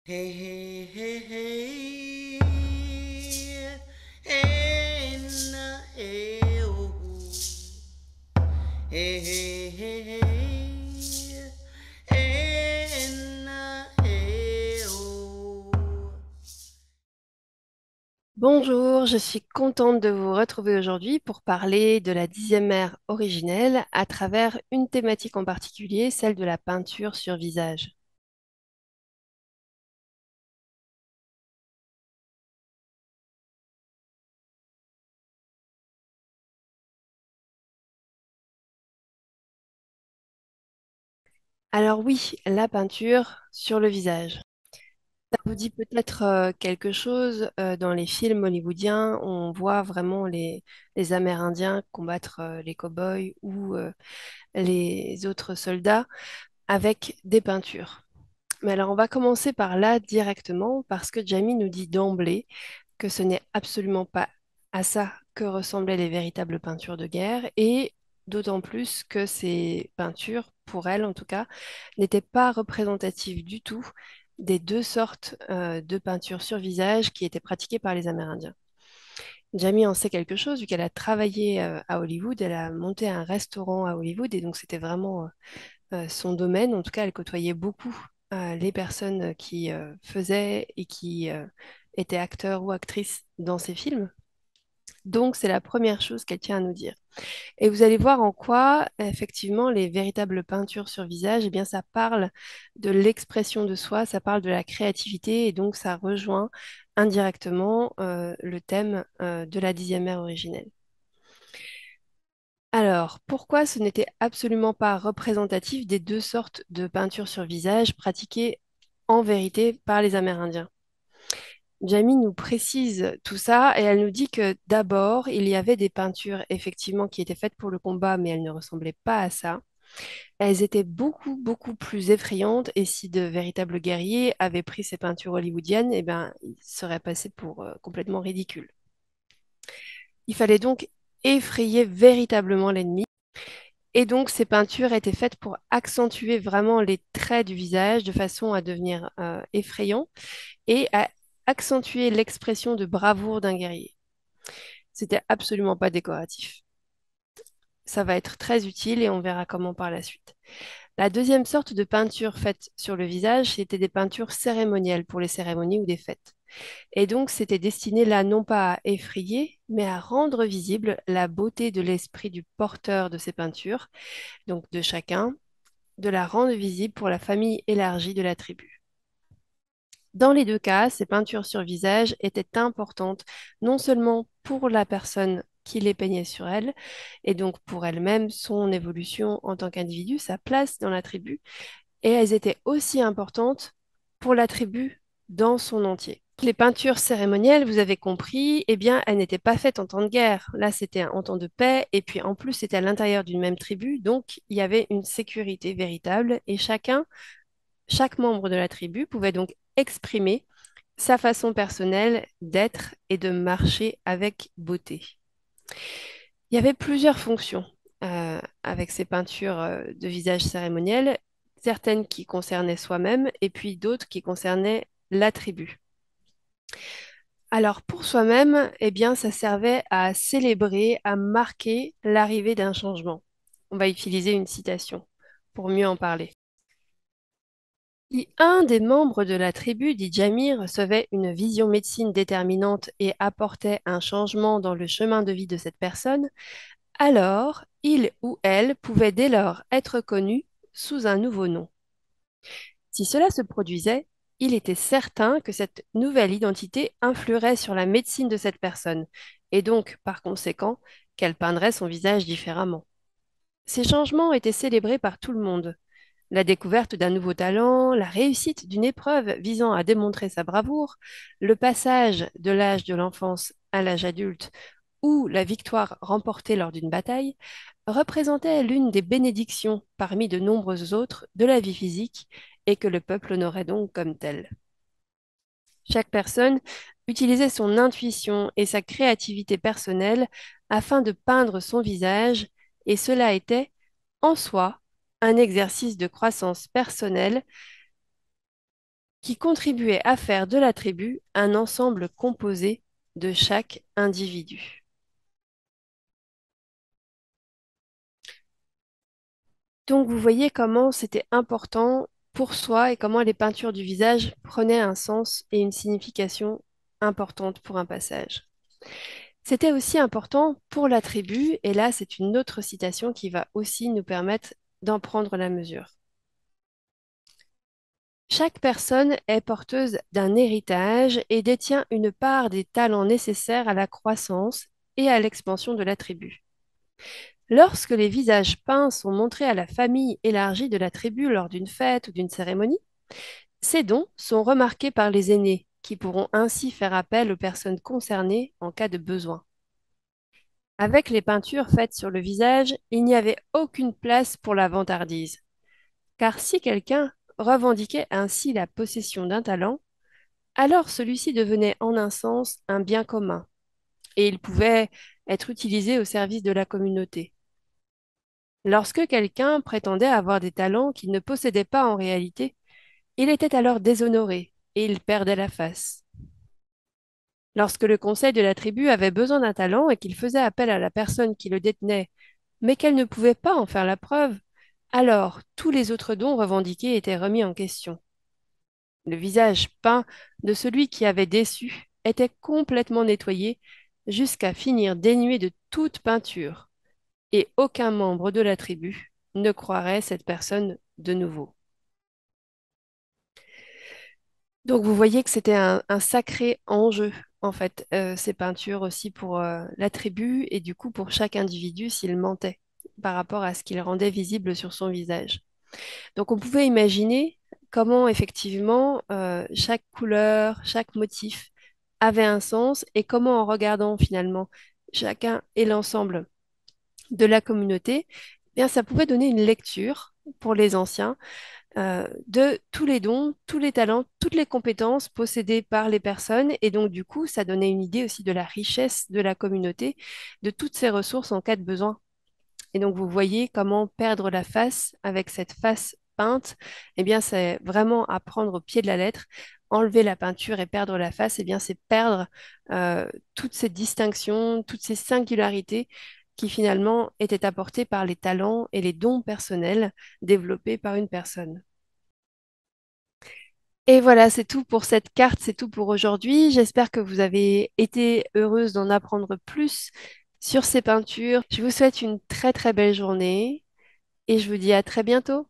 Hey, hey, hey, hey. Hey, na, hey, oh. Hey, hey, hey, hey. Hey, na, hey, oh. Bonjour, je suis contente de vous retrouver aujourd'hui pour parler de la 10e ère originelle à travers une thématique en particulier, celle de la peinture sur visage. Alors oui, la peinture sur le visage. Ça vous dit peut-être quelque chose, dans les films hollywoodiens, on voit vraiment les Amérindiens combattre les cow-boys ou les autres soldats avec des peintures. Mais alors on va commencer par là directement parce que Jamie nous dit d'emblée que ce n'est absolument pas à ça que ressemblaient les véritables peintures de guerre, et d'autant plus que ces peintures, pour elle en tout cas, n'étaient pas représentatives du tout des deux sortes de peintures sur visage qui étaient pratiquées par les Amérindiens. Jamie en sait quelque chose vu qu'elle a travaillé à Hollywood, elle a monté un restaurant à Hollywood et donc c'était vraiment son domaine. En tout cas, elle côtoyait beaucoup les personnes qui faisaient et qui étaient acteurs ou actrices dans ces films. Donc, c'est la première chose qu'elle tient à nous dire. Et vous allez voir en quoi, effectivement, les véritables peintures sur visage, eh bien, ça parle de l'expression de soi, ça parle de la créativité, et donc ça rejoint indirectement le thème de la 10e ère originelle. Alors, pourquoi ce n'était absolument pas représentatif des deux sortes de peintures sur visage pratiquées en vérité par les Amérindiens? Jamie nous précise tout ça et elle nous dit que d'abord, il y avait des peintures effectivement qui étaient faites pour le combat, mais elles ne ressemblaient pas à ça. Elles étaient beaucoup, beaucoup plus effrayantes et si de véritables guerriers avaient pris ces peintures hollywoodiennes, eh ben, ils seraient passés pour complètement ridicules. Il fallait donc effrayer véritablement l'ennemi. Et donc, ces peintures étaient faites pour accentuer vraiment les traits du visage de façon à devenir effrayant et à accentuer l'expression de bravoure d'un guerrier. C'était absolument pas décoratif. Ça va être très utile et on verra comment par la suite. La deuxième sorte de peinture faite sur le visage, c'était des peintures cérémonielles pour les cérémonies ou des fêtes. Et donc, c'était destiné là non pas à effrayer, mais à rendre visible la beauté de l'esprit du porteur de ces peintures, donc de chacun, de la rendre visible pour la famille élargie de la tribu. Dans les deux cas, ces peintures sur visage étaient importantes non seulement pour la personne qui les peignait sur elle, et donc pour elle-même, son évolution en tant qu'individu, sa place dans la tribu, et elles étaient aussi importantes pour la tribu dans son entier. Les peintures cérémonielles, vous avez compris, eh bien, elles n'étaient pas faites en temps de guerre. Là, c'était en temps de paix, et puis en plus, c'était à l'intérieur d'une même tribu, donc il y avait une sécurité véritable, et chaque membre de la tribu pouvait donc exprimer sa façon personnelle d'être et de marcher avec beauté. Il y avait plusieurs fonctions avec ces peintures de visage cérémonielles, certaines qui concernaient soi-même et puis d'autres qui concernaient la tribu. Alors pour soi-même, eh bien, ça servait à célébrer, à marquer l'arrivée d'un changement. On va utiliser une citation pour mieux en parler. Si un des membres de la tribu, dit Jamie, recevait une vision médecine déterminante et apportait un changement dans le chemin de vie de cette personne, alors il ou elle pouvait dès lors être connu sous un nouveau nom. Si cela se produisait, il était certain que cette nouvelle identité influerait sur la médecine de cette personne, et donc, par conséquent, qu'elle peindrait son visage différemment. Ces changements étaient célébrés par tout le monde. La découverte d'un nouveau talent, la réussite d'une épreuve visant à démontrer sa bravoure, le passage de l'âge de l'enfance à l'âge adulte ou la victoire remportée lors d'une bataille représentaient l'une des bénédictions parmi de nombreuses autres de la vie physique et que le peuple honorait donc comme telle. Chaque personne utilisait son intuition et sa créativité personnelle afin de peindre son visage et cela était, en soi, un exercice de croissance personnelle qui contribuait à faire de la tribu un ensemble composé de chaque individu. Donc vous voyez comment c'était important pour soi et comment les peintures du visage prenaient un sens et une signification importante pour un passage. C'était aussi important pour la tribu, et là c'est une autre citation qui va aussi nous permettre d'en prendre la mesure. Chaque personne est porteuse d'un héritage et détient une part des talents nécessaires à la croissance et à l'expansion de la tribu. Lorsque les visages peints sont montrés à la famille élargie de la tribu lors d'une fête ou d'une cérémonie, ces dons sont remarqués par les aînés, qui pourront ainsi faire appel aux personnes concernées en cas de besoin. Avec les peintures faites sur le visage, il n'y avait aucune place pour la vantardise, car si quelqu'un revendiquait ainsi la possession d'un talent, alors celui-ci devenait en un sens un bien commun, et il pouvait être utilisé au service de la communauté. Lorsque quelqu'un prétendait avoir des talents qu'il ne possédait pas en réalité, il était alors déshonoré et il perdait la face. Lorsque le conseil de la tribu avait besoin d'un talent et qu'il faisait appel à la personne qui le détenait, mais qu'elle ne pouvait pas en faire la preuve, alors tous les autres dons revendiqués étaient remis en question. Le visage peint de celui qui avait déçu était complètement nettoyé jusqu'à finir dénué de toute peinture, et aucun membre de la tribu ne croirait cette personne de nouveau. Donc vous voyez que c'était un sacré enjeu, en fait, ces peintures aussi pour la tribu et du coup pour chaque individu s'il mentait par rapport à ce qu'il rendait visible sur son visage. Donc on pouvait imaginer comment effectivement chaque couleur, chaque motif avait un sens et comment en regardant finalement chacun et l'ensemble de la communauté, eh bien, ça pouvait donner une lecture pour les anciens de tous les dons, tous les talents, toutes les compétences possédées par les personnes. Et donc, du coup, ça donnait une idée aussi de la richesse de la communauté, de toutes ces ressources en cas de besoin. Et donc, vous voyez comment perdre la face avec cette face peinte, eh bien, c'est vraiment à prendre au pied de la lettre. Enlever la peinture et perdre la face, eh bien, c'est perdre toutes ces distinctions, toutes ces singularités qui finalement étaient apportées par les talents et les dons personnels développés par une personne. Et voilà, c'est tout pour cette carte, c'est tout pour aujourd'hui. J'espère que vous avez été heureuse d'en apprendre plus sur ces peintures. Je vous souhaite une très très belle journée et je vous dis à très bientôt.